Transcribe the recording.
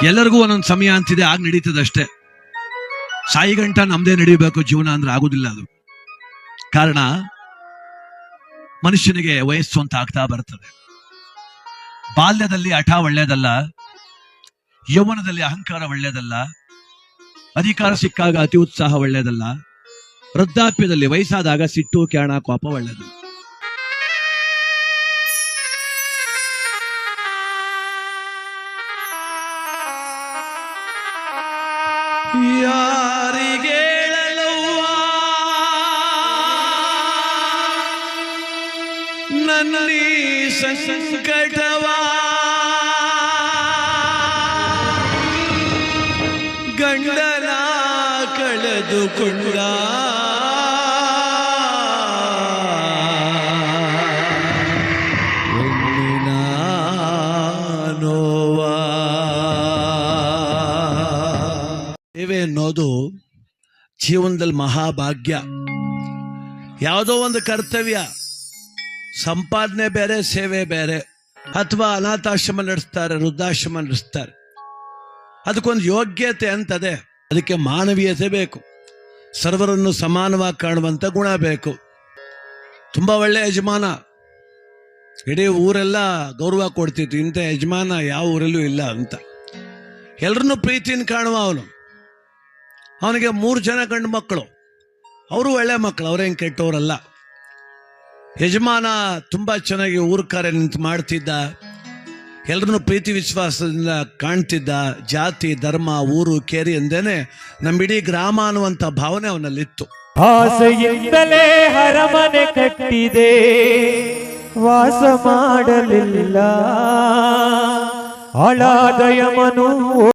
ಎಲ್ಲರಿಗೂ ಒಂದೊಂದು ಸಮಯ ಅಂತಿದೆ, ಆಗ ನಡೀತದಷ್ಟೇ. ಸಾಯಿ ಗಂಟ ನಮ್ದೇ ನಡೀಬೇಕು ಜೀವನ ಅಂದ್ರೆ ಆಗುದಿಲ್ಲ ಅದು. ಕಾರಣ ಮನುಷ್ಯನಿಗೆ ವಯಸ್ಸು ಅಂತ ಆಗ್ತಾ ಬರ್ತದೆ. ಬಾಲ್ಯದಲ್ಲಿ ಹಠ ಒಳ್ಳೇದಲ್ಲ, ಯೌವನದಲ್ಲಿ ಅಹಂಕಾರ ಒಳ್ಳೇದಲ್ಲ, ಅಧಿಕಾರ ಸಿಕ್ಕಾಗ ಅತಿ ಉತ್ಸಾಹ ಒಳ್ಳೇದಲ್ಲ, ವೃದ್ಧಾಪ್ಯದಲ್ಲಿ ವಯಸ್ಸಾದಾಗ ಸಿಟ್ಟು ಕ್ಯಾಣ ಕೋಪ ಒಳ್ಳೇದು. ಯಾರಿಗೇಳಲವ್ವ ನನ್ನಿ ಸಂಕಟವ, ಗಂಡನ ಕಳೆದುಕೊಂಡ ನೋವಾ. ಸೇವೆ ಅನ್ನೋದು ಜೀವನದಲ್ಲಿ ಮಹಾಭಾಗ್ಯ. ಯಾವುದೋ ಒಂದು ಕರ್ತವ್ಯ, ಸಂಪಾದನೆ ಬೇರೆ, ಸೇವೆ ಬೇರೆ. ಅಥವಾ ಅನಾಥಾಶ್ರಮ ನಡೆಸ್ತಾರೆ, ವೃದ್ಧಾಶ್ರಮ ನಡೆಸ್ತಾರೆ, ಅದಕ್ಕೊಂದು ಯೋಗ್ಯತೆ ಅಂತದೆ. ಅದಕ್ಕೆ ಮಾನವೀಯತೆ ಬೇಕು, ಸರ್ವರನ್ನು ಸಮಾನವಾಗಿ ಕಾಣುವಂಥ ಗುಣ ಬೇಕು. ತುಂಬ ಒಳ್ಳೆಯ ಯಜಮಾನ, ಇಡೀ ಊರೆಲ್ಲ ಗೌರವ ಕೊಡ್ತಿತ್ತು, ಇಂಥ ಯಜಮಾನ ಯಾವ ಊರಲ್ಲೂ ಇಲ್ಲ ಅಂತ. ಎಲ್ಲರನ್ನೂ ಪ್ರೀತಿಯಿಂದ ಕಾಣುವ ಅವನು. ಅವನಿಗೆ 3 ಜನ ಗಂಡು ಮಕ್ಕಳು, ಅವರು ಒಳ್ಳೆ ಮಕ್ಕಳು, ಅವರೇನು ಕೆಟ್ಟವರಲ್ಲ. ಯಜಮಾನ ತುಂಬ ಚೆನ್ನಾಗಿ ಊರ ಕಾರ್ಯ ನಿಂತು ಮಾಡ್ತಿದ್ದ, ಎಲ್ಲರನ್ನೂ ಪ್ರೀತಿ ವಿಶ್ವಾಸದಿಂದ ಕಾಣ್ತಿದ್ದ. ಜಾತಿ ಧರ್ಮ ಊರು ಕೇರಿ ಎಂದೇನೆ ನಮ್ಮಿಡೀ ಗ್ರಾಮ ಅನ್ನುವಂಥ ಭಾವನೆ ಅವನಲ್ಲಿತ್ತು. ಆಸೆಯಿಂದಲೇ ಅರಮನೆ ಕಟ್ಟಿದೆ, ವಾಸ ಮಾಡಲಿಲ್ಲ. ಆಳಾದ ಯಮನು